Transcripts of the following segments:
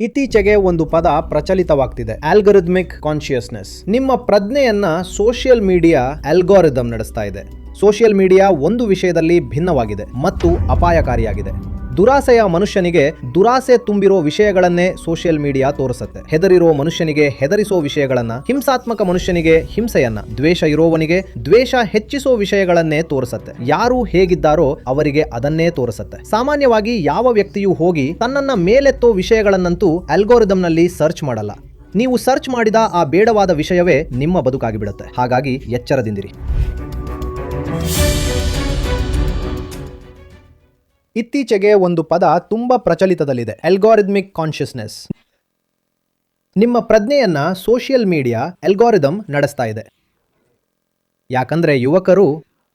ಇತ್ತೀಚೆಗೆ ಒಂದು ಪದ ಪ್ರಚಲಿತವಾಗ್ತಿದೆ, ಆಲ್ಗೊರಿಥಮಿಕ್ ಕಾನ್ಶಿಯಸ್ನೆಸ್. ನಿಮ್ಮ ಪ್ರಜ್ಞೆಯನ್ನ ಸೋಷಿಯಲ್ ಮೀಡಿಯಾ ಆಲ್ಗೊರಿಥಮ್ ನಡೆಸ್ತಾ ಇದೆ. ಸೋಷಿಯಲ್ ಮೀಡಿಯಾ ಒಂದು ವಿಷಯದಲ್ಲಿ ಭಿನ್ನವಾಗಿದೆ ಮತ್ತು ಅಪಾಯಕಾರಿಯಾಗಿದೆ. ದುರಾಸೆಯ ಮನುಷ್ಯನಿಗೆ ದುರಾಸೆ ತುಂಬಿರೋ ವಿಷಯಗಳನ್ನೇ ಸೋಷಿಯಲ್ ಮೀಡಿಯಾ ತೋರಿಸುತ್ತೆ. ಹೆದರಿರೋ ಮನುಷ್ಯನಿಗೆ ಹೆದರಿಸೋ ವಿಷಯಗಳನ್ನ, ಹಿಂಸಾತ್ಮಕ ಮನುಷ್ಯನಿಗೆ ಹಿಂಸೆಯನ್ನ, ದ್ವೇಷ ಇರೋವನಿಗೆ ದ್ವೇಷ ಹೆಚ್ಚಿಸೋ ವಿಷಯಗಳನ್ನೇ ತೋರಿಸುತ್ತೆ. ಯಾರು ಹೇಗಿದ್ದಾರೋ ಅವರಿಗೆ ಅದನ್ನೇ ತೋರಿಸುತ್ತೆ. ಸಾಮಾನ್ಯವಾಗಿ ಯಾವ ವ್ಯಕ್ತಿಯೂ ಹೋಗಿ ತನ್ನನ್ನ ಮೇಲೆತ್ತೋ ವಿಷಯಗಳನ್ನಂತೂ ಆಲ್ಗೊರಿಥಮ್ನಲ್ಲಿ ಸರ್ಚ್ ಮಾಡಲ್ಲ. ನೀವು ಸರ್ಚ್ ಮಾಡಿದ ಆ ಬೇಡವಾದ ವಿಷಯವೇ ನಿಮ್ಮ ಬದುಕಾಗಿ ಬಿಡುತ್ತೆ. ಹಾಗಾಗಿ ಎಚ್ಚರದಿಂದಿರಿ. ಇತ್ತೀಚೆಗೆ ಒಂದು ಪದ ತುಂಬಾ ಪ್ರಚಲಿತದಲ್ಲಿದೆ, ಆಲ್ಗೊರಿಥಮಿಕ್ ಕಾನ್ಶಿಯಸ್ನೆಸ್. ನಿಮ್ಮ ಪ್ರಜ್ಞೆಯನ್ನ ಸೋಷಿಯಲ್ ಮೀಡಿಯಾ ಆಲ್ಗೊರಿಥಮ್ ನಡೆಸ್ತಾ ಇದೆ. ಯಾಕಂದ್ರೆ ಯುವಕರು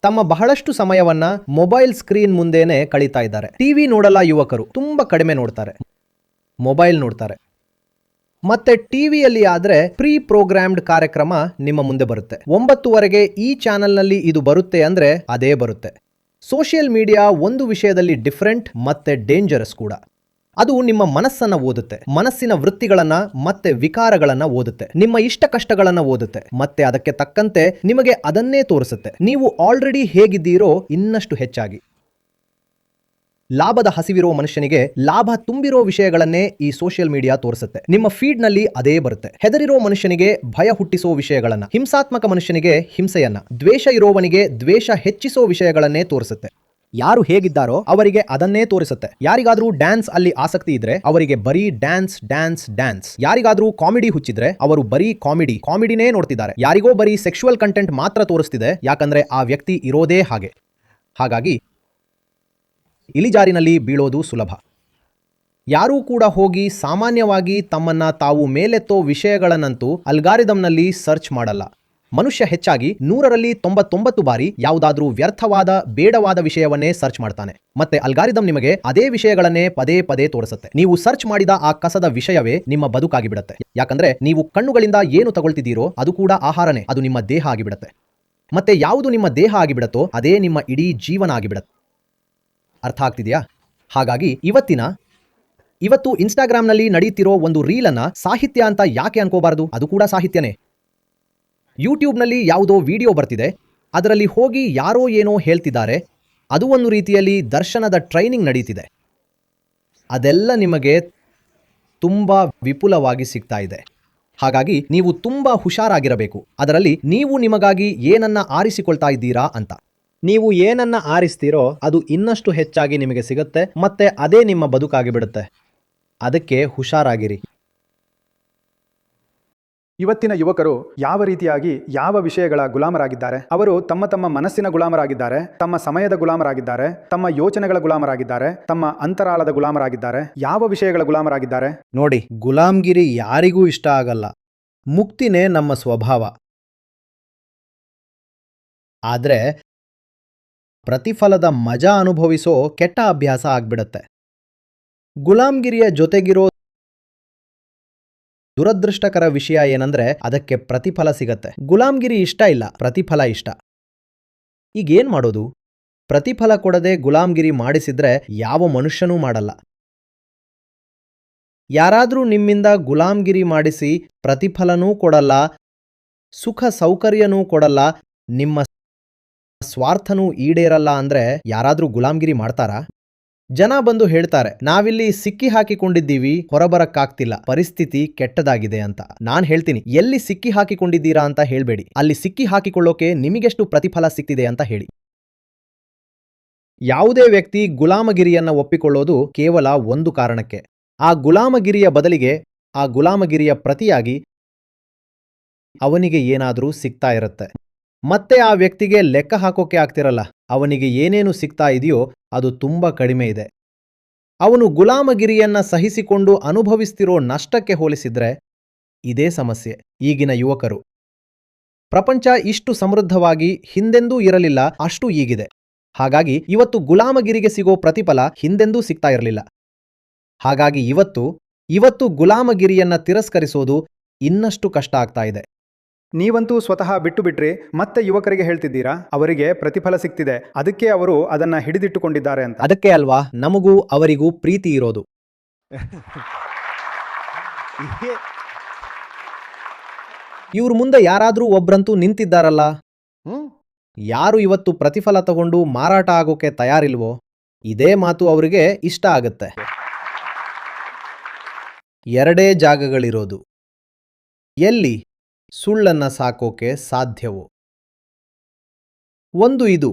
ತಮ್ಮ ಬಹಳಷ್ಟು ಸಮಯವನ್ನ ಮೊಬೈಲ್ ಸ್ಕ್ರೀನ್ ಮುಂದೆನೆ ಕಳೀತಾ ಇದ್ದಾರೆ. ಟಿವಿ ನೋಡಲ್ಲ ಯುವಕರು, ತುಂಬಾ ಕಡಿಮೆ ನೋಡ್ತಾರೆ, ಮೊಬೈಲ್ ನೋಡ್ತಾರೆ. ಮತ್ತೆ ಟಿವಿಯಲ್ಲಿ ಆದ್ರೆ ಪ್ರೀ ಪ್ರೋಗ್ರಾಮ್ಡ್ ಕಾರ್ಯಕ್ರಮ ನಿಮ್ಮ ಮುಂದೆ ಬರುತ್ತೆ. 9:00 ಈ ಚಾನೆಲ್ನಲ್ಲಿ ಇದು ಬರುತ್ತೆ ಅಂದ್ರೆ ಅದೇ ಬರುತ್ತೆ. ಸೋಷಿಯಲ್ ಮೀಡಿಯಾ ಒಂದು ವಿಷಯದಲ್ಲಿ ಡಿಫರೆಂಟ್ ಮತ್ತೆ ಡೇಂಜರಸ್ ಕೂಡ. ಅದು ನಿಮ್ಮ ಮನಸ್ಸನ್ನ ಓದುತ್ತೆ, ಮನಸ್ಸಿನ ವೃತ್ತಿಗಳನ್ನ ಮತ್ತೆ ವಿಕಾರಗಳನ್ನ ಓದುತ್ತೆ, ನಿಮ್ಮ ಇಷ್ಟ ಕಷ್ಟಗಳನ್ನ ಓದುತ್ತೆ, ಮತ್ತೆ ಅದಕ್ಕೆ ತಕ್ಕಂತೆ ನಿಮಗೆ ಅದನ್ನೇ ತೋರಿಸುತ್ತೆ. ನೀವು ಆಲ್ರೆಡಿ ಹೇಗಿದ್ದೀರೋ ಇನ್ನಷ್ಟು ಹೆಚ್ಚಾಗಿ. ಲಾಭದ ಹಸಿವಿರೋ ಮನುಷ್ಯನಿಗೆ ಲಾಭ ತುಂಬಿರೋ ವಿಷಯಗಳನ್ನೇ ಈ ಸೋಷಿಯಲ್ ಮೀಡಿಯಾ ತೋರಿಸುತ್ತೆ. ನಿಮ್ಮ ಫೀಡ್ ನಲ್ಲಿ ಅದೇ ಬರುತ್ತೆ. ಹೆದರಿರೋ ಮನುಷ್ಯನಿಗೆ ಭಯ ಹುಟ್ಟಿಸೋ ವಿಷಯಗಳನ್ನ, ಹಿಂಸಾತ್ಮಕ ಮನುಷ್ಯನಿಗೆ ಹಿಂಸೆಯನ್ನ, ದ್ವೇಷ ಇರೋವನಿಗೆ ದ್ವೇಷ ಹೆಚ್ಚಿಸೋ ವಿಷಯಗಳನ್ನೇ ತೋರಿಸುತ್ತೆ. ಯಾರು ಹೇಗಿದ್ದಾರೋ ಅವರಿಗೆ ಅದನ್ನೇ ತೋರಿಸುತ್ತೆ. ಯಾರಿಗಾದ್ರೂ ಡ್ಯಾನ್ಸ್ ಅಲ್ಲಿ ಆಸಕ್ತಿ ಇದ್ರೆ ಅವರಿಗೆ ಬರೀ ಡ್ಯಾನ್ಸ್ ಡ್ಯಾನ್ಸ್ ಡ್ಯಾನ್ಸ್. ಯಾರಿಗಾದ್ರೂ ಕಾಮಿಡಿ ಹುಚ್ಚಿದ್ರೆ ಅವರು ಬರೀ ಕಾಮಿಡಿನೇ ನೋಡ್ತಿದ್ದಾರೆ. ಯಾರಿಗೋ ಬರೀ ಸೆಕ್ಷುವಲ್ ಕಂಟೆಂಟ್ ಮಾತ್ರ ತೋರಿಸ್ತಿದೆ, ಯಾಕಂದ್ರೆ ಆ ವ್ಯಕ್ತಿ ಇರೋದೇ ಹಾಗೆ. ಹಾಗಾಗಿ ಇಳಿಜಾರಿನಲ್ಲಿ ಬೀಳೋದು ಸುಲಭ. ಯಾರೂ ಕೂಡ ಹೋಗಿ ಸಾಮಾನ್ಯವಾಗಿ ತಮ್ಮನ್ನ ತಾವು ಮೇಲೆತ್ತೋ ವಿಷಯಗಳನ್ನಂತೂ ಅಲ್ಗಾರಿದಮ್ನಲ್ಲಿ ಸರ್ಚ್ ಮಾಡಲ್ಲ. ಮನುಷ್ಯ ಹೆಚ್ಚಾಗಿ 100ರಲ್ಲಿ 99 ಬಾರಿ ಯಾವುದಾದ್ರೂ ವ್ಯರ್ಥವಾದ ಬೇಡವಾದ ವಿಷಯವನ್ನೇ ಸರ್ಚ್ ಮಾಡ್ತಾನೆ. ಮತ್ತೆ ಅಲ್ಗಾರಿದಮ್ ನಿಮಗೆ ಅದೇ ವಿಷಯಗಳನ್ನೇ ಪದೇ ಪದೇ ತೋರಿಸುತ್ತೆ. ನೀವು ಸರ್ಚ್ ಮಾಡಿದ ಆ ಕಸದ ವಿಷಯವೇ ನಿಮ್ಮ ಬದುಕಾಗಿ ಬಿಡುತ್ತೆ. ಯಾಕಂದ್ರೆ ನೀವು ಕಣ್ಣುಗಳಿಂದ ಏನು ತಗೊಳ್ತಿದ್ದೀರೋ ಅದು ಕೂಡ ಆಹಾರನೇ, ಅದು ನಿಮ್ಮ ದೇಹ ಆಗಿಬಿಡುತ್ತೆ. ಮತ್ತೆ ಯಾವುದು ನಿಮ್ಮ ದೇಹ ಆಗಿಬಿಡತ್ತೋ ಅದೇ ನಿಮ್ಮ ಇಡೀ ಜೀವನ ಆಗಿಬಿಡುತ್ತೆ. ಅರ್ಥ ಆಗ್ತಿದೆಯಾ? ಹಾಗಾಗಿ ಇವತ್ತು ಇನ್ಸ್ಟಾಗ್ರಾಮ್ನಲ್ಲಿ ನಡೆಯುತ್ತಿರೋ ಒಂದು ರೀಲನ್ನ ಸಾಹಿತ್ಯ ಅಂತ ಯಾಕೆ ಅನ್ಕೋಬಾರದು? ಅದು ಕೂಡ ಸಾಹಿತ್ಯನೇ. ಯೂಟ್ಯೂಬ್ನಲ್ಲಿ ಯಾವುದೋ ವಿಡಿಯೋ ಬರ್ತಿದೆ, ಅದರಲ್ಲಿ ಹೋಗಿ ಯಾರೋ ಏನೋ ಹೇಳ್ತಿದ್ದಾರೆ, ಅದು ಒಂದು ರೀತಿಯಲ್ಲಿ ದರ್ಶನದ ಟ್ರೈನಿಂಗ್ ನಡೀತಿದೆ. ಅದೆಲ್ಲ ನಿಮಗೆ ತುಂಬಾ ವಿಪುಲವಾಗಿ ಸಿಗ್ತಾ ಇದೆ. ಹಾಗಾಗಿ ನೀವು ತುಂಬಾ ಹುಷಾರಾಗಿರಬೇಕು. ಅದರಲ್ಲಿ ನೀವು ನಿಮಗಾಗಿ ಏನನ್ನ ಆರಿಸಿಕೊಳ್ತಾ ಇದ್ದೀರಾ ಅಂತ. ನೀವು ಏನನ್ನ ಆರಿಸ್ತೀರೋ ಅದು ಇನ್ನಷ್ಟು ಹೆಚ್ಚಾಗಿ ನಿಮಗೆ ಸಿಗುತ್ತೆ, ಮತ್ತೆ ಅದೇ ನಿಮ್ಮ ಬದುಕಾಗಿ ಬಿಡುತ್ತೆ. ಅದಕ್ಕೆ ಹುಷಾರಾಗಿರಿ. ಇವತ್ತಿನ ಯುವಕರು ಯಾವ ರೀತಿಯಾಗಿ ಯಾವ ವಿಷಯಗಳ ಗುಲಾಮರಾಗಿದ್ದಾರೆ? ಅವರು ತಮ್ಮ ಮನಸ್ಸಿನ ಗುಲಾಮರಾಗಿದ್ದಾರೆ, ತಮ್ಮ ಸಮಯದ ಗುಲಾಮರಾಗಿದ್ದಾರೆ, ತಮ್ಮ ಯೋಚನೆಗಳ ಗುಲಾಮರಾಗಿದ್ದಾರೆ, ತಮ್ಮ ಅಂತರಾಳದ ಗುಲಾಮರಾಗಿದ್ದಾರೆ. ಯಾವ ವಿಷಯಗಳ ಗುಲಾಮರಾಗಿದ್ದಾರೆ? ನೋಡಿ, ಗುಲಾಮ್ಗಿರಿ ಯಾರಿಗೂ ಇಷ್ಟ ಆಗಲ್ಲ. ಮುಕ್ತಿನೇ ನಮ್ಮ ಸ್ವಭಾವ. ಆದ್ರೆ ಪ್ರತಿಫಲದ ಮಜಾ ಅನುಭವಿಸೋ ಕೆಟ್ಟ ಅಭ್ಯಾಸ ಆಗ್ಬಿಡತ್ತೆ. ಗುಲಾಮ್ಗಿರಿಯ ಜೊತೆಗಿರೋ ದುರದೃಷ್ಟಕರ ವಿಷಯ ಏನಂದ್ರೆ ಅದಕ್ಕೆ ಪ್ರತಿಫಲ ಸಿಗತ್ತೆ. ಗುಲಾಮ್ಗಿರಿ ಇಷ್ಟ ಇಲ್ಲ, ಪ್ರತಿಫಲ ಇಷ್ಟ. ಈಗೇನ್ ಮಾಡೋದು? ಪ್ರತಿಫಲ ಕೊಡದೆ ಗುಲಾಮ್ಗಿರಿ ಮಾಡಿಸಿದ್ರೆ ಯಾವ ಮನುಷ್ಯನೂ ಮಾಡಲ್ಲ. ಯಾರಾದ್ರೂ ನಿಮ್ಮಿಂದ ಗುಲಾಮ್ಗಿರಿ ಮಾಡಿಸಿ ಪ್ರತಿಫಲನೂ ಕೊಡಲ್ಲ, ಸುಖ ಸೌಕರ್ಯನೂ ಕೊಡಲ್ಲ, ನಿಮ್ಮ ಸ್ವಾರ್ಥನೂ ಈಡೇರಲ್ಲ ಅಂದ್ರೆ ಯಾರಾದ್ರೂ ಗುಲಾಮ್ಗಿರಿ ಮಾಡ್ತಾರಾ? ಜನ ಬಂದು ಹೇಳ್ತಾರೆ, ನಾವಿಲ್ಲಿ ಸಿಕ್ಕಿ ಹಾಕಿಕೊಂಡಿದ್ದೀವಿ, ಹೊರಬರಕ್ಕಾಗ್ತಿಲ್ಲ, ಪರಿಸ್ಥಿತಿ ಕೆಟ್ಟದಾಗಿದೆ ಅಂತ. ನಾನ್ ಹೇಳ್ತೀನಿ, ಎಲ್ಲಿ ಸಿಕ್ಕಿ ಹಾಕಿಕೊಂಡಿದ್ದೀರಾ ಅಂತ ಹೇಳ್ಬೇಡಿ, ಅಲ್ಲಿ ಸಿಕ್ಕಿ ಹಾಕಿಕೊಳ್ಳೋಕೆ ನಿಮಗೆಷ್ಟು ಪ್ರತಿಫಲ ಸಿಕ್ತಿದೆ ಅಂತ ಹೇಳಿ. ಯಾವುದೇ ವ್ಯಕ್ತಿ ಗುಲಾಮಗಿರಿಯನ್ನ ಒಪ್ಪಿಕೊಳ್ಳೋದು ಕೇವಲ ಒಂದು ಕಾರಣಕ್ಕೆ. ಆ ಗುಲಾಮಗಿರಿಯ ಬದಲಿಗೆ, ಆ ಗುಲಾಮಗಿರಿಯ ಪ್ರತಿಯಾಗಿ ಅವನಿಗೆ ಏನಾದ್ರೂ ಸಿಗ್ತಾ ಇರುತ್ತೆ. ಮತ್ತೆ ಆ ವ್ಯಕ್ತಿಗೆ ಲೆಕ್ಕ ಹಾಕೋಕೆ ಆಗ್ತಿರಲ್ಲ, ಅವನಿಗೆ ಏನೇನು ಸಿಗ್ತಾ ಇದೆಯೋ ಅದು ತುಂಬಾ ಕಡಿಮೆ ಇದೆ. ಅವನು ಗುಲಾಮಗಿರಿಯನ್ನ ಸಹಿಸಿಕೊಂಡು ಅನುಭವಿಸ್ತಿರೋ ನಷ್ಟಕ್ಕೆ ಹೋಲಿಸಿದ್ರೆ ಇದೇ ಸಮಸ್ಯೆ ಈಗಿನ ಯುವಕರು. ಪ್ರಪಂಚ ಇಷ್ಟು ಸಮೃದ್ಧವಾಗಿ ಹಿಂದೆಂದೂ ಇರಲಿಲ್ಲ, ಅಷ್ಟು ಈಗಿದೆ. ಹಾಗಾಗಿ ಇವತ್ತು ಗುಲಾಮಗಿರಿಗೆ ಸಿಗೋ ಪ್ರತಿಫಲ ಹಿಂದೆಂದೂ ಸಿಗ್ತಾ ಇರಲಿಲ್ಲ. ಹಾಗಾಗಿ ಇವತ್ತು ಗುಲಾಮಗಿರಿಯನ್ನ ತಿರಸ್ಕರಿಸೋದು ಇನ್ನಷ್ಟು ಕಷ್ಟ ಆಗ್ತಾ ಇದೆ. ನೀವಂತೂ ಸ್ವತಃ ಬಿಟ್ಟು ಬಿಟ್ರಿ, ಮತ್ತೆ ಯುವಕರಿಗೆ ಹೇಳ್ತಿದ್ದೀರಾ ಅವರಿಗೆ ಪ್ರತಿಫಲ ಸಿಗ್ತಿದೆ, ಅದಕ್ಕೆ ಅವರು ಅದನ್ನ ಹಿಡಿದಿಟ್ಟುಕೊಂಡಿದ್ದಾರೆ ಅಂತ. ಅದಕ್ಕೆ ಅಲ್ವಾ ನಮಗೂ ಅವರಿಗೂ ಪ್ರೀತಿ ಇರೋದು. ಇವ್ರ ಮುಂದೆ ಯಾರಾದ್ರೂ ಒಬ್ರಂತೂ ನಿಂತಿದ್ದಾರಲ್ಲ. ಯಾರು ಇವತ್ತು ಪ್ರತಿಫಲ ತಗೊಂಡು ಮಾರಾಟ ಆಗೋಕೆ ತಯಾರಿಲ್ವೋ ಇದೇ ಮಾತು ಅವರಿಗೆ ಇಷ್ಟ ಆಗತ್ತೆ. ಎರಡೇ ಜಾಗಗಳಿರೋದು. ಎಲ್ಲಿ ಸುಳ್ಳನ್ನ ಸಾಕೋಕೆ ಸಾಧ್ಯವೋ. ಒಂದು ಇದು.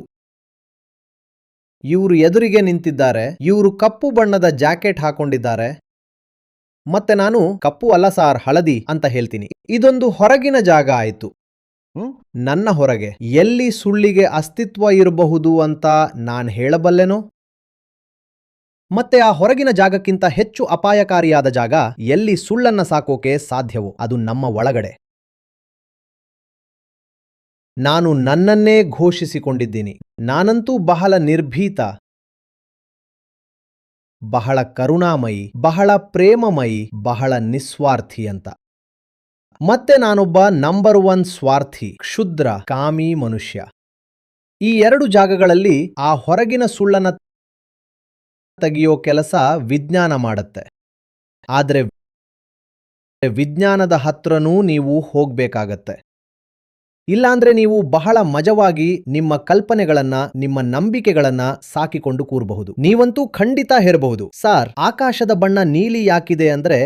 ಇವರು ಎದುರಿಗೆ ನಿಂತಿದ್ದಾರೆ. ಇವರು ಕಪ್ಪು ಬಣ್ಣದ ಜಾಕೆಟ್ ಹಾಕೊಂಡಿದ್ದಾರೆ. ಮತ್ತೆ ನಾನು ಕಪ್ಪು ಅಲ್ಲ ಸಾರ್, ಹಳದಿ ಅಂತ ಹೇಳ್ತೀನಿ. ಇದೊಂದು ಹೊರಗಿನ ಜಾಗ ಆಯ್ತು. ನನ್ನ ಹೊರಗೆ ಎಲ್ಲಿ ಸುಳ್ಳಿಗೆ ಅಸ್ತಿತ್ವ ಇರಬಹುದು ಅಂತ ನಾನ್ ಹೇಳಬಲ್ಲೆನೋ? ಮತ್ತೆ ಆ ಹೊರಗಿನ ಜಾಗಕ್ಕಿಂತ ಹೆಚ್ಚು ಅಪಾಯಕಾರಿಯಾದ ಜಾಗ ಎಲ್ಲಿ ಸುಳ್ಳನ್ನ ಸಾಕೋಕೆ ಸಾಧ್ಯವೋ, ಅದು ನಮ್ಮ ಒಳಗಡೆ. ನಾನು ನನ್ನನ್ನೇ ಘೋಷಿಸಿಕೊಂಡಿದ್ದೀನಿ. ನಾನಂತೂ ಬಹಳ ನಿರ್ಭೀತ, ಬಹಳ ಕರುಣಾಮಯಿ, ಬಹಳ ಪ್ರೇಮಮಯಿ, ಬಹಳ ನಿಸ್ವಾರ್ಥಿ ಅಂತ. ಮತ್ತೆ ನಾನೊಬ್ಬ ನಂಬರ್ 1 ಸ್ವಾರ್ಥಿ, ಕ್ಷುದ್ರ, ಕಾಮಿ ಮನುಷ್ಯ. ಈ ಎರಡು ಜಾಗಗಳಲ್ಲಿ ಆ ಹೊರಗಿನ ಸುಳ್ಳನ್ನ ತೆಗೆಯೋ ಕೆಲಸ ವಿಜ್ಞಾನ ಮಾಡತ್ತೆ. ಆದ್ರೆ ವಿಜ್ಞಾನದ ಹತ್ರನೂ ನೀವು ಹೋಗ್ಬೇಕಾಗತ್ತೆ. ಇಲ್ಲಾಂದ್ರೆ ನೀವು ಬಹಳ ಮಜವಾಗಿ ನಿಮ್ಮ ಕಲ್ಪನೆಗಳನ್ನ, ನಿಮ್ಮ ನಂಬಿಕೆಗಳನ್ನ ಸಾಕಿಕೊಂಡು ಕೂರಬಹುದು. ನೀವಂತೂ ಖಂಡಿತ ಹೇರಬಹುದು, ಸಾರ್ ಆಕಾಶದ ಬಣ್ಣ ನೀಲಿ ಯಾಕಿದೆ ಅಂದ್ರೆ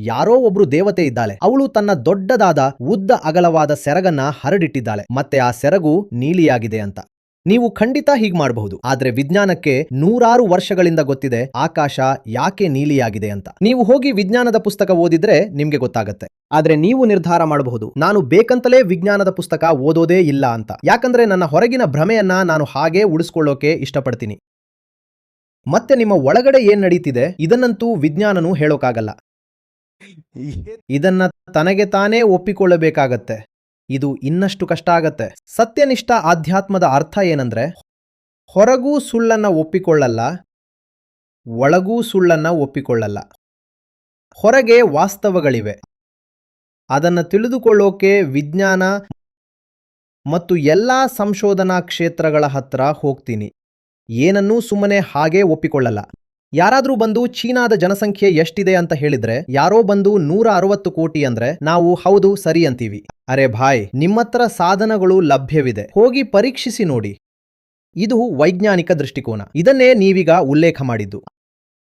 ಯಾರೋ ಒಬ್ರು ದೇವತೆ ಇದ್ದಾಳೆ, ಅವಳು ತನ್ನ ದೊಡ್ಡದಾದ ಉದ್ದ ಅಗಲವಾದ ಸೆರಗನ್ನ ಹರಡಿಟ್ಟಿದ್ದಾಳೆ, ಮತ್ತೆ ಆ ಸೆರಗು ನೀಲಿಯಾಗಿದೆ ಅಂತ. ನೀವು ಖಂಡಿತ ಹೀಗ್ ಮಾಡಬಹುದು. ಆದ್ರೆ ವಿಜ್ಞಾನಕ್ಕೆ 100 ವರ್ಷಗಳಿಂದ ಗೊತ್ತಿದೆ ಆಕಾಶ ಯಾಕೆ ನೀಲಿಯಾಗಿದೆ ಅಂತ. ನೀವು ಹೋಗಿ ವಿಜ್ಞಾನದ ಪುಸ್ತಕ ಓದಿದ್ರೆ ನಿಮ್ಗೆ ಗೊತ್ತಾಗತ್ತೆ. ಆದ್ರೆ ನೀವು ನಿರ್ಧಾರ ಮಾಡಬಹುದು, ನಾನು ಬೇಕಂತಲೇ ವಿಜ್ಞಾನದ ಪುಸ್ತಕ ಓದೋದೇ ಇಲ್ಲ ಅಂತ. ಯಾಕಂದ್ರೆ ನನ್ನ ಹೊರಗಿನ ಭ್ರಮೆಯನ್ನ ನಾನು ಹಾಗೇ ಉಳಿಸ್ಕೊಳ್ಳೋಕೆ ಇಷ್ಟಪಡ್ತೀನಿ. ಮತ್ತೆ ನಿಮ್ಮ ಒಳಗಡೆ ಏನ್ ನಡೀತಿದೆ ಇದನ್ನಂತೂ ವಿಜ್ಞಾನನೂ ಹೇಳೋಕಾಗಲ್ಲ. ಇದನ್ನ ತನಗೆ ತಾನೇ ಒಪ್ಪಿಕೊಳ್ಳಬೇಕಾಗತ್ತೆ. ಇದು ಇನ್ನಷ್ಟು ಕಷ್ಟ ಆಗತ್ತೆ. ಸತ್ಯನಿಷ್ಠ ಆಧ್ಯಾತ್ಮದ ಅರ್ಥ ಏನಂದ್ರೆ, ಹೊರಗೂ ಸುಳ್ಳನ್ನ ಒಪ್ಪಿಕೊಳ್ಳಲ್ಲ, ಒಳಗೂ ಸುಳ್ಳನ್ನ ಒಪ್ಪಿಕೊಳ್ಳಲ್ಲ. ಹೊರಗೆ ವಾಸ್ತವಗಳಿವೆ, ಅದನ್ನ ತಿಳಿದುಕೊಳ್ಳೋಕೆ ವಿಜ್ಞಾನ ಮತ್ತು ಎಲ್ಲಾ ಸಂಶೋಧನಾ ಕ್ಷೇತ್ರಗಳ ಹತ್ರ ಹೋಗ್ತೀನಿ. ಏನನ್ನೂ ಸುಮ್ಮನೆ ಹಾಗೇ ಒಪ್ಪಿಕೊಳ್ಳಲ್ಲ. ಯಾರಾದ್ರೂ ಬಂದು ಚೀನಾದ ಜನಸಂಖ್ಯೆ ಎಷ್ಟಿದೆ ಅಂತ ಹೇಳಿದ್ರೆ, ಯಾರೋ ಬಂದು 160 ಕೋಟಿ ಅಂದ್ರೆ ನಾವು ಹೌದು ಸರಿ ಅಂತೀವಿ. ಅರೆ ಭಾಯ್, ನಿಮ್ಮತ್ರ ಸಾಧನಗಳು ಲಭ್ಯವಿದೆ, ಹೋಗಿ ಪರೀಕ್ಷಿಸಿ ನೋಡಿ. ಇದು ವೈಜ್ಞಾನಿಕ ದೃಷ್ಟಿಕೋನ. ಇದನ್ನೇ ನೀವೀಗ ಉಲ್ಲೇಖ ಮಾಡಿದ್ದು.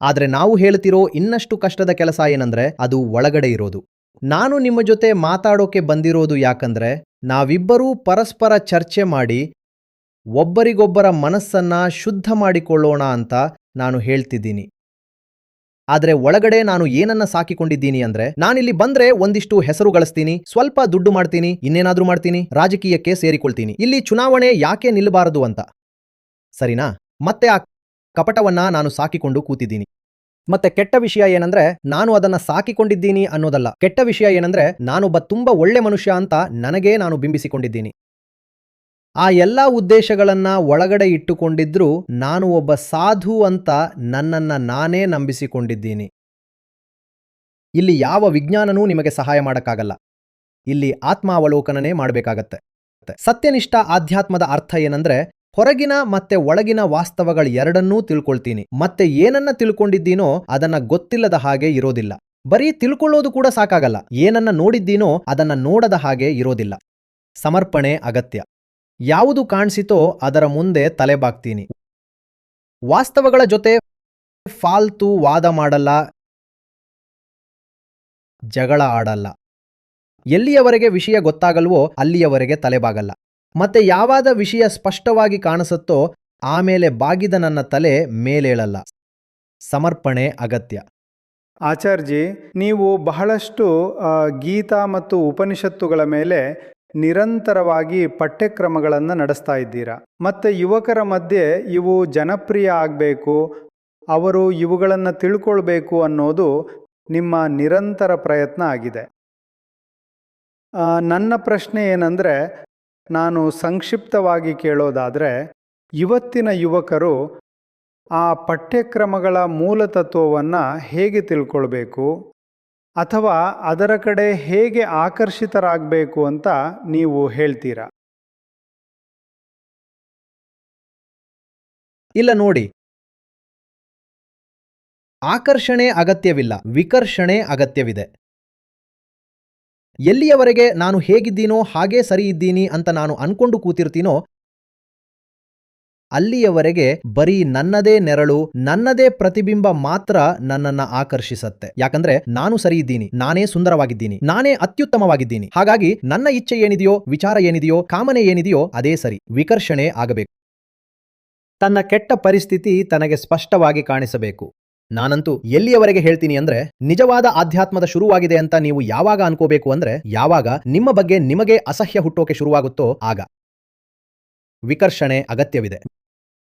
ಆದ್ರೆ ನಾವು ಹೇಳ್ತಿರೋ ಇನ್ನಷ್ಟು ಕಷ್ಟದ ಕೆಲಸ ಏನಂದ್ರೆ, ಅದು ಒಳಗಡೆ ಇರೋದು. ನಾನು ನಿಮ್ಮ ಜೊತೆ ಮಾತಾಡೋಕೆ ಬಂದಿರೋದು ಯಾಕಂದ್ರೆ ನಾವಿಬ್ಬರೂ ಪರಸ್ಪರ ಚರ್ಚೆ ಮಾಡಿ ಒಬ್ಬರಿಗೊಬ್ಬರ ಮನಸ್ಸನ್ನ ಶುದ್ಧ ಮಾಡಿಕೊಳ್ಳೋಣ ಅಂತ ನಾನು ಹೇಳ್ತಿದ್ದೀನಿ. ಆದ್ರೆ ಒಳಗಡೆ ನಾನು ಏನನ್ನ ಸಾಕಿಕೊಂಡಿದ್ದೀನಿ ಅಂದ್ರೆ, ನಾನಿಲ್ಲಿ ಬಂದ್ರೆ ಒಂದಿಷ್ಟು ಹೆಸರು ಗಳಿಸ್ತೀನಿ, ಸ್ವಲ್ಪ ದುಡ್ಡು ಮಾಡ್ತೀನಿ, ಇನ್ನೇನಾದ್ರೂ ಮಾಡ್ತೀನಿ, ರಾಜಕೀಯಕ್ಕೆ ಸೇರಿಕೊಳ್ತೀನಿ, ಇಲ್ಲಿ ಚುನಾವಣೆ ಯಾಕೆ ನಿಲ್ಲಬಾರದು ಅಂತ. ಸರಿನಾ? ಮತ್ತೆ ಆ ಕಪಟವನ್ನ ನಾನು ಸಾಕಿಕೊಂಡು ಕೂತಿದ್ದೀನಿ. ಮತ್ತೆ ಕೆಟ್ಟ ವಿಷಯ ಏನಂದ್ರೆ, ನಾನು ಅದನ್ನ ಸಾಕಿಕೊಂಡಿದ್ದೀನಿ ಅನ್ನೋದಲ್ಲ. ಕೆಟ್ಟ ವಿಷಯ ಏನಂದ್ರೆ, ನಾನೊಬ್ಬ ತುಂಬಾ ಒಳ್ಳೆ ಮನುಷ್ಯ ಅಂತ ನನಗೇ ನಾನು ಬಿಂಬಿಸಿಕೊಂಡಿದ್ದೀನಿ. ಆ ಎಲ್ಲಾ ಉದ್ದೇಶಗಳನ್ನ ಒಳಗಡೆ ಇಟ್ಟುಕೊಂಡಿದ್ರೂ ನಾನು ಒಬ್ಬ ಸಾಧು ಅಂತ ನನ್ನನ್ನ ನಾನೇ ನಂಬಿಸಿಕೊಂಡಿದ್ದೀನಿ. ಇಲ್ಲಿ ಯಾವ ವಿಜ್ಞಾನನೂ ನಿಮಗೆ ಸಹಾಯ ಮಾಡಕ್ಕಾಗಲ್ಲ. ಇಲ್ಲಿ ಆತ್ಮಾವಲೋಕನನೇ ಮಾಡಬೇಕಾಗತ್ತೆ. ಸತ್ಯನಿಷ್ಠ ಆಧ್ಯಾತ್ಮದ ಅರ್ಥ ಏನಂದ್ರೆ, ಹೊರಗಿನ ಮತ್ತೆ ಒಳಗಿನ ವಾಸ್ತವಗಳು ಎರಡನ್ನೂ ತಿಳ್ಕೊಳ್ತೀನಿ. ಮತ್ತೆ ಏನನ್ನ ತಿಳ್ಕೊಂಡಿದ್ದೀನೋ ಅದನ್ನ ಗೊತ್ತಿಲ್ಲದ ಹಾಗೆ ಇರೋದಿಲ್ಲ. ಬರೀ ತಿಳ್ಕೊಳ್ಳೋದು ಕೂಡ ಸಾಕಾಗಲ್ಲ. ಏನನ್ನ ನೋಡಿದ್ದೀನೋ ಅದನ್ನ ನೋಡದ ಹಾಗೆ ಇರೋದಿಲ್ಲ. ಸಮರ್ಪಣೆ ಅಗತ್ಯ. ಯಾವುದು ಕಾಣಿಸಿತೋ ಅದರ ಮುಂದೆ ತಲೆಬಾಗ್ತೀನಿ. ವಾಸ್ತವಗಳ ಜೊತೆ ಫಾಲ್ತು ವಾದ ಮಾಡಲ್ಲ, ಜಗಳ ಆಡಲ್ಲ. ಎಲ್ಲಿಯವರೆಗೆ ವಿಷಯ ಗೊತ್ತಾಗಲ್ವೋ ಅಲ್ಲಿಯವರೆಗೆ ತಲೆಬಾಗಲ್ಲ. ಮತ್ತೆ ಯಾವಾದ ವಿಷಯ ಸ್ಪಷ್ಟವಾಗಿ ಕಾಣಿಸುತ್ತೋ ಆಮೇಲೆ ಬಾಗಿದ ನನ್ನ ತಲೆ ಮೇಲೇಳಲ್ಲ. ಸಮರ್ಪಣೆ ಅಗತ್ಯ. ಆಚಾರ್ಜಿ, ನೀವು ಬಹಳಷ್ಟು ಗೀತಾ ಮತ್ತು ಉಪನಿಷತ್ತುಗಳ ಮೇಲೆ ನಿರಂತರವಾಗಿ ಪಠ್ಯಕ್ರಮಗಳನ್ನು ನಡೆಸ್ತಾ ಇದ್ದೀರಾ. ಮತ್ತು ಯುವಕರ ಮಧ್ಯೆ ಇವು ಜನಪ್ರಿಯ ಆಗಬೇಕು, ಅವರು ಇವುಗಳನ್ನು ತಿಳ್ಕೊಳ್ಬೇಕು ಅನ್ನೋದು ನಿಮ್ಮ ನಿರಂತರ ಪ್ರಯತ್ನ ಆಗಿದೆ. ನನ್ನ ಪ್ರಶ್ನೆ ಏನಂದರೆ, ನಾನು ಸಂಕ್ಷಿಪ್ತವಾಗಿ ಕೇಳೋದಾದರೆ, ಇವತ್ತಿನ ಯುವಕರು ಆ ಪಠ್ಯಕ್ರಮಗಳ ಮೂಲತತ್ವವನ್ನು ಹೇಗೆ ತಿಳ್ಕೊಳ್ಬೇಕು ಅಥವಾ ಅದರ ಕಡೆ ಹೇಗೆ ಆಕರ್ಷಿತರಾಗಬೇಕು ಅಂತ ನೀವು ಹೇಳ್ತೀರಾ? ಇಲ್ಲ ನೋಡಿ, ಆಕರ್ಷಣೆ ಅಗತ್ಯವಿಲ್ಲ, ವಿಕರ್ಷಣೆ ಅಗತ್ಯವಿದೆ. ಎಲ್ಲಿಯವರೆಗೆ ನಾನು ಹೇಗಿದ್ದೀನೋ ಹಾಗೇ ಸರಿ ಇದ್ದೀನಿ ಅಂತ ನಾನು ಅನ್ಕೊಂಡು ಕೂತಿರ್ತೀನೋ ಅಲ್ಲಿಯವರೆಗೆ ಬರೀ ನನ್ನದೇ ನೆರಳು, ನನ್ನದೇ ಪ್ರತಿಬಿಂಬ ಮಾತ್ರ ನನ್ನನ್ನ ಆಕರ್ಷಿಸತ್ತೆ. ಯಾಕಂದ್ರೆ ನಾನು ಸರಿ ಇದ್ದೀನಿ, ನಾನೇ ಸುಂದರವಾಗಿದ್ದೀನಿ, ನಾನೇ ಅತ್ಯುತ್ತಮವಾಗಿದ್ದೀನಿ. ಹಾಗಾಗಿ ನನ್ನ ಇಚ್ಛೆ ಏನಿದೆಯೋ, ವಿಚಾರ ಏನಿದೆಯೋ, ಕಾಮನೆ ಏನಿದೆಯೋ ಅದೇ ಸರಿ. ವಿಕರ್ಷಣೆ ಆಗಬೇಕು. ತನ್ನ ಕೆಟ್ಟ ಪರಿಸ್ಥಿತಿ ತನಗೆ ಸ್ಪಷ್ಟವಾಗಿ ಕಾಣಿಸಬೇಕು. ನಾನಂತೂ ಎಲ್ಲಿಯವರೆಗೆ ಹೇಳ್ತೀನಿ ಅಂದ್ರೆ, ನಿಜವಾದ ಆಧ್ಯಾತ್ಮದ ಶುರುವಾಗಿದೆ ಅಂತ ನೀವು ಯಾವಾಗ ಅನ್ಕೋಬೇಕು ಅಂದ್ರೆ, ಯಾವಾಗ ನಿಮ್ಮ ಬಗ್ಗೆ ನಿಮಗೆ ಅಸಹ್ಯ ಹುಟ್ಟೋಕೆ ಶುರುವಾಗುತ್ತೋ ಆಗ. ವಿಕರ್ಷಣೆ ಅಗತ್ಯವಿದೆ.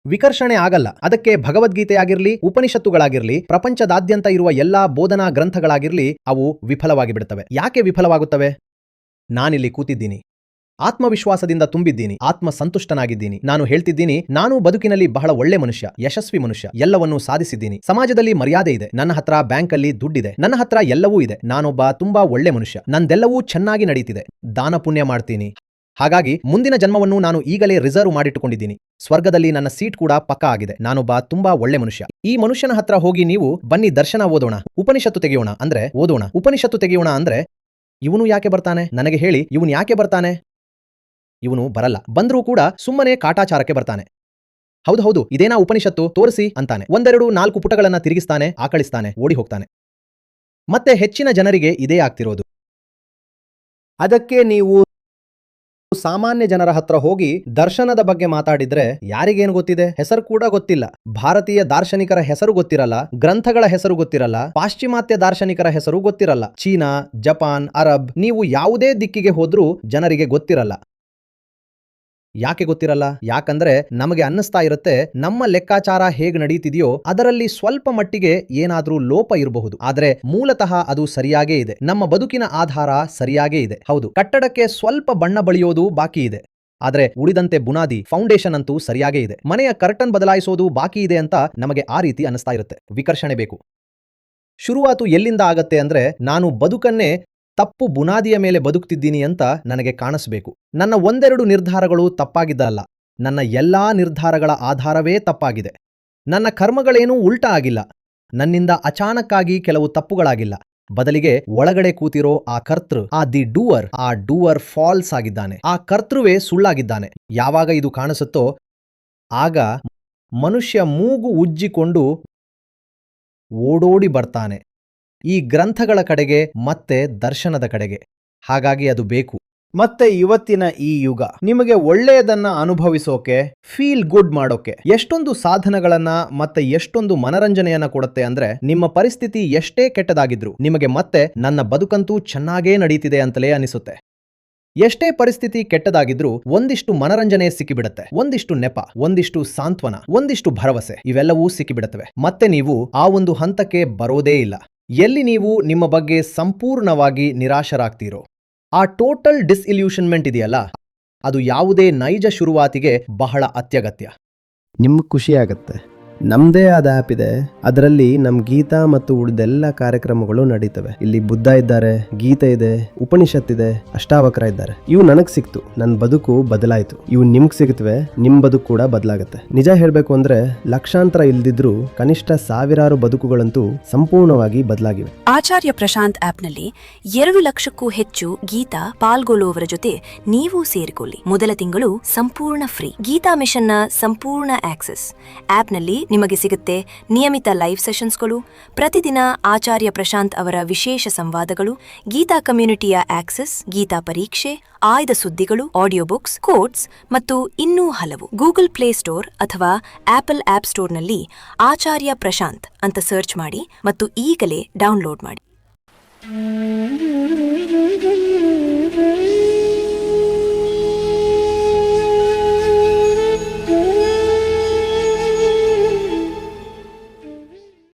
ವಿಕರ್ಷಣೆ ಆಗಲ್ಲ. ಅದಕ್ಕೆ ಭಗವದ್ಗೀತೆಯಾಗಿರ್ಲಿ, ಉಪನಿಷತ್ತುಗಳಾಗಿರ್ಲಿ, ಪ್ರಪಂಚದಾದ್ಯಂತ ಇರುವ ಎಲ್ಲಾ ಬೋಧನಾ ಗ್ರಂಥಗಳಾಗಿರ್ಲಿ, ಅವು ವಿಫಲವಾಗಿ ಬಿಡುತ್ತವೆ. ಯಾಕೆ ವಿಫಲವಾಗುತ್ತವೆ? ನಾನಿಲ್ಲಿ ಕೂತಿದ್ದೀನಿ, ಆತ್ಮವಿಶ್ವಾಸದಿಂದ ತುಂಬಿದ್ದೀನಿ, ಆತ್ಮಸಂತುಷ್ಟನಾಗಿದ್ದೀನಿ. ನಾನು ಹೇಳ್ತಿದ್ದೀನಿ, ನಾನು ಬದುಕಿನಲ್ಲಿ ಬಹಳ ಒಳ್ಳೆ ಮನುಷ್ಯ, ಯಶಸ್ವಿ ಮನುಷ್ಯ, ಎಲ್ಲವನ್ನೂ ಸಾಧಿಸಿದ್ದೀನಿ, ಸಮಾಜದಲ್ಲಿ ಮರ್ಯಾದೆ ಇದೆ, ನನ್ನ ಹತ್ರ ಬ್ಯಾಂಕಲ್ಲಿ ದುಡ್ಡಿದೆ, ನನ್ನ ಹತ್ರ ಎಲ್ಲವೂ ಇದೆ, ನಾನೊಬ್ಬ ತುಂಬಾ ಒಳ್ಳೆ ಮನುಷ್ಯ, ನಂದೆಲ್ಲವೂ ಚೆನ್ನಾಗಿ ನಡೀತಿದೆ, ದಾನ ಪುಣ್ಯ ಮಾಡ್ತೀನಿ. ಹಾಗಾಗಿ ಮುಂದಿನ ಜನ್ಮವನ್ನು ನಾನು ಈಗಲೇ ರಿಸರ್ವ್ ಮಾಡಿಟ್ಟುಕೊಂಡಿದ್ದೀನಿ. ಸ್ವರ್ಗದಲ್ಲಿ ನನ್ನ ಸೀಟ್ ಕೂಡ ಪಕ್ಕಾ ಆಗಿದೆ. ನಾನೊಬ್ಬ ತುಂಬಾ ಒಳ್ಳೆ ಮನುಷ್ಯ. ಈ ಮನುಷ್ಯನ ಹತ್ರ ಹೋಗಿ ನೀವು ಬನ್ನಿ ದರ್ಶನ ಓದೋಣ, ಉಪನಿಷತ್ತು ತೆಗೆಯೋಣ ಅಂದ್ರೆ ಓದೋಣ. ಉಪನಿಷತ್ತು ತೆಗೆಯೋಣ ಅಂದ್ರೆ ಇವನು ಯಾಕೆ ಬರ್ತಾನೆ? ನನಗೆ ಹೇಳಿ, ಇವನು ಯಾಕೆ ಬರ್ತಾನೆ? ಇವನು ಬರಲ್ಲ. ಬಂದ್ರೂ ಕೂಡ ಸುಮ್ಮನೆ ಕಾಟಾಚಾರಕ್ಕೆ ಬರ್ತಾನೆ. ಹೌದು, ಇದೇನಾ ಉಪನಿಷತ್ತು, ತೋರಿಸಿ ಅಂತಾನೆ. 1-2-4 ಪುಟಗಳನ್ನ ತಿರುಗಿಸ್ತಾನೆ, ಆಕಳಿಸ್ತಾನೆ, ಓಡಿ ಹೋಗ್ತಾನೆ. ಮತ್ತೆ ಹೆಚ್ಚಿನ ಜನರಿಗೆ ಇದೇ ಆಗ್ತಿರೋದು. ಅದಕ್ಕೆ ನೀವು ಸಾಮಾನ್ಯ ಜನರ ಹತ್ರ ಹೋಗಿ ದರ್ಶನದ ಬಗ್ಗೆ ಮಾತಾಡಿದ್ರೆ ಯಾರಿಗೇನು ಗೊತ್ತಿದೆ? ಹೆಸರು ಕೂಡ ಗೊತ್ತಿಲ್ಲ. ಭಾರತೀಯ ದಾರ್ಶನಿಕರ ಹೆಸರು ಗೊತ್ತಿರಲ್ಲ, ಗ್ರಂಥಗಳ ಹೆಸರು ಗೊತ್ತಿರಲ್ಲ, ಪಾಶ್ಚಿಮಾತ್ಯ ದಾರ್ಶನಿಕರ ಹೆಸರು ಗೊತ್ತಿರಲ್ಲ. ಚೀನಾ, ಜಪಾನ್, ಅರಬ್, ನೀವು ಯಾವುದೇ ದಿಕ್ಕಿಗೆ ಹೋದ್ರೂ ಜನರಿಗೆ ಗೊತ್ತಿರಲ್ಲ. ಯಾಕೆ ಗೊತ್ತಿರಲ್ಲ? ಯಾಕಂದ್ರೆ ನಮಗೆ ಅನ್ನಿಸ್ತಾ ಇರುತ್ತೆ, ನಮ್ಮ ಲೆಕ್ಕಾಚಾರ ಹೇಗ್ ನಡೀತಿದೆಯೋ ಅದರಲ್ಲಿ ಸ್ವಲ್ಪ ಮಟ್ಟಿಗೆ ಏನಾದ್ರೂ ಲೋಪ ಇರಬಹುದು. ಆದ್ರೆ ಮೂಲತಃ ಅದು ಸರಿಯಾಗೇ ಇದೆ. ನಮ್ಮ ಬದುಕಿನ ಆಧಾರ ಸರಿಯಾಗೇ ಇದೆ. ಹೌದು, ಕಟ್ಟಡಕ್ಕೆ ಸ್ವಲ್ಪ ಬಣ್ಣ ಬಳಿಯೋದು ಬಾಕಿ ಇದೆ, ಆದ್ರೆ ಉಳಿದಂತೆ ಬುನಾದಿ, ಫೌಂಡೇಶನ್ ಅಂತೂ ಸರಿಯಾಗೇ ಇದೆ. ಮನೆಯ ಕರ್ಟನ್ ಬದಲಾಯಿಸೋದು ಬಾಕಿ ಇದೆ ಅಂತ ನಮಗೆ ಆ ರೀತಿ ಅನ್ನಿಸ್ತಾ ಇರುತ್ತೆ. ವಿಕರ್ಷಣೆ ಬೇಕು. ಶುರುವಾತು ಎಲ್ಲಿಂದ ಆಗತ್ತೆ ಅಂದ್ರೆ, ನಾನು ಬದುಕನ್ನೇ ತಪ್ಪು ಬುನಾದಿಯ ಮೇಲೆ ಬದುಕ್ತಿದ್ದೀನಿ ಅಂತ ನನಗೆ ಕಾಣಿಸ್ಬೇಕು. ನನ್ನ 1-2 ನಿರ್ಧಾರಗಳು ತಪ್ಪಾಗಿದ್ದಲ್ಲ, ನನ್ನ ಎಲ್ಲಾ ನಿರ್ಧಾರಗಳ ಆಧಾರವೇ ತಪ್ಪಾಗಿದೆ. ನನ್ನ ಕರ್ಮಗಳೇನೂ ಉಲ್ಟಾ ಆಗಿಲ್ಲ, ನನ್ನಿಂದ ಅಚಾನಕ್ಕಾಗಿ ಕೆಲವು ತಪ್ಪುಗಳಾಗಿಲ್ಲ. ಬದಲಿಗೆ ಒಳಗಡೆ ಕೂತಿರೋ ಆ ಕರ್ತೃ, ಆ ಡೂವರ್ ಫಾಲ್ಸ್ ಆಗಿದ್ದಾನೆ. ಆ ಕರ್ತೃವೇ ಸುಳ್ಳಾಗಿದ್ದಾನೆ. ಯಾವಾಗ ಇದು ಕಾಣಿಸುತ್ತೋ ಆಗ ಮನುಷ್ಯ ಮೂಗು ಉಜ್ಜಿಕೊಂಡು ಓಡೋಡಿ ಬರ್ತಾನೆ, ಈ ಗ್ರಂಥಗಳ ಕಡೆಗೆ ಮತ್ತೆ ದರ್ಶನದ ಕಡೆಗೆ. ಹಾಗಾಗಿ ಅದು ಬೇಕು. ಮತ್ತೆ ಇವತ್ತಿನ ಈ ಯುಗ ನಿಮಗೆ ಒಳ್ಳೆಯದನ್ನ ಅನುಭವಿಸೋಕೆ, ಫೀಲ್ ಗುಡ್ ಮಾಡೋಕೆ ಎಷ್ಟೊಂದು ಸಾಧನಗಳನ್ನ ಮತ್ತೆ ಎಷ್ಟೊಂದು ಮನರಂಜನೆಯನ್ನ ಕೊಡುತ್ತೆ ಅಂದ್ರೆ, ನಿಮ್ಮ ಪರಿಸ್ಥಿತಿ ಎಷ್ಟೇ ಕೆಟ್ಟದಾಗಿದ್ರು ನಿಮಗೆ ಮತ್ತೆ ನನ್ನ ಬದುಕಂತೂ ಚೆನ್ನಾಗೇ ನಡೀತಿದೆ ಅಂತಲೇ ಅನಿಸುತ್ತೆ. ಎಷ್ಟೇ ಪರಿಸ್ಥಿತಿ ಕೆಟ್ಟದಾಗಿದ್ರೂ ಒಂದಿಷ್ಟು ಮನರಂಜನೆ ಸಿಕ್ಕಿಬಿಡತ್ತೆ, ಒಂದಿಷ್ಟು ನೆಪ, ಒಂದಿಷ್ಟು ಸಾಂತ್ವನ, ಒಂದಿಷ್ಟು ಭರವಸೆ, ಇವೆಲ್ಲವೂ ಸಿಕ್ಕಿಬಿಡುತ್ತವೆ. ಮತ್ತೆ ನೀವು ಆ ಒಂದು ಹಂತಕ್ಕೆ ಬರೋದೇ ಇಲ್ಲ ಎಲ್ಲಿ ನೀವು ನಿಮ್ಮ ಬಗ್ಗೆ ಸಂಪೂರ್ಣವಾಗಿ ನಿರಾಶರಾಗ್ತೀರೋ. ಆ ಟೋಟಲ್ ಡಿಸ್ಇಲ್ಯೂಷನ್ಮೆಂಟ್ ಇದೆಯಲ್ಲ, ಅದು ಯಾವುದೇ ನೈಜ ಶುರುವಾತಿಗೆ ಬಹಳ ಅತ್ಯಗತ್ಯ. ನಿಮ್ಗೆ ಖುಷಿ ಆಗತ್ತೆ. ನಮ್ಮದೇ ಆದ ಆ್ಯಪ್ ಇದೆ, ಅದರಲ್ಲಿ ನಮ್ಮ ಗೀತಾ ಮತ್ತು ಉಳಿದೆಲ್ಲ ಕಾರ್ಯಕ್ರಮಗಳು ನಡೀತವೆ. ಇಲ್ಲಿ ಬುದ್ಧ ಇದ್ದಾರೆ, ಗೀತೆ ಇದೆ, ಉಪನಿಷತ್ ಇದೆ, ಅಷ್ಟಾವಕ್ರ ಇದ್ದಾರೆ. ಇವು ನನಗೆ ಸಿಕ್ತು, ನನ್ನ ಬದುಕು ಬದಲಾಯಿತು. ಇವು ನಿಮ್ಗೆ ಸಿಗುತ್ತವೆ, ನಿಮ್ಮ ಬದುಕು ಕೂಡ ಬದಲಾಗುತ್ತೆ. ನಿಜ ಹೇಳಬೇಕು ಅಂದ್ರೆ ಲಕ್ಷಾಂತರ ಇಲ್ದಿದ್ರು ಕನಿಷ್ಠ ಸಾವಿರಾರು ಬದುಕುಗಳಂತೂ ಸಂಪೂರ್ಣವಾಗಿ ಬದಲಾಗಿವೆ. ಆಚಾರ್ಯ ಪ್ರಶಾಂತ್ ಆಪ್ನಲ್ಲಿ 2 ಲಕ್ಷಕ್ಕೂ ಹೆಚ್ಚು ಗೀತಾ ಪಾಲ್ಗೊಳ್ಳುವವರ ಜೊತೆ ನೀವು ಸೇರಿಕೊಳ್ಳಿ. ಮೊದಲ ತಿಂಗಳು ಸಂಪೂರ್ಣ ಫ್ರೀ. ಗೀತಾ ಮಿಷನ್ನ ಸಂಪೂರ್ಣ ಆಕ್ಸೆಸ್ ಆಪ್ನಲ್ಲಿ ನಿಮಗೆ ಸಿಗುತ್ತೆ. ನಿಯಮಿತ ಲೈವ್ ಸೆಷನ್ಸ್ಗಳು, ಪ್ರತಿದಿನ ಆಚಾರ್ಯ ಪ್ರಶಾಂತ್ ಅವರ ವಿಶೇಷ ಸಂವಾದಗಳು, ಗೀತಾ ಕಮ್ಯುನಿಟಿಯ ಆಕ್ಸೆಸ್, ಗೀತಾ ಪರೀಕ್ಷೆ, ಆಯ್ದ ಸುದ್ದಿಗಳು, ಆಡಿಯೋ ಬುಕ್ಸ್, ಕೋಟ್ಸ್ ಮತ್ತು ಇನ್ನೂ ಹಲವು. ಗೂಗಲ್ ಪ್ಲೇ ಸ್ಟೋರ್ ಅಥವಾ ಆಪಲ್ ಆಪ್ ಸ್ಟೋರ್ನಲ್ಲಿ ಆಚಾರ್ಯ ಪ್ರಶಾಂತ್ ಅಂತ ಸರ್ಚ್ ಮಾಡಿ ಮತ್ತು ಈಗಲೇ ಡೌನ್ಲೋಡ್ ಮಾಡಿ.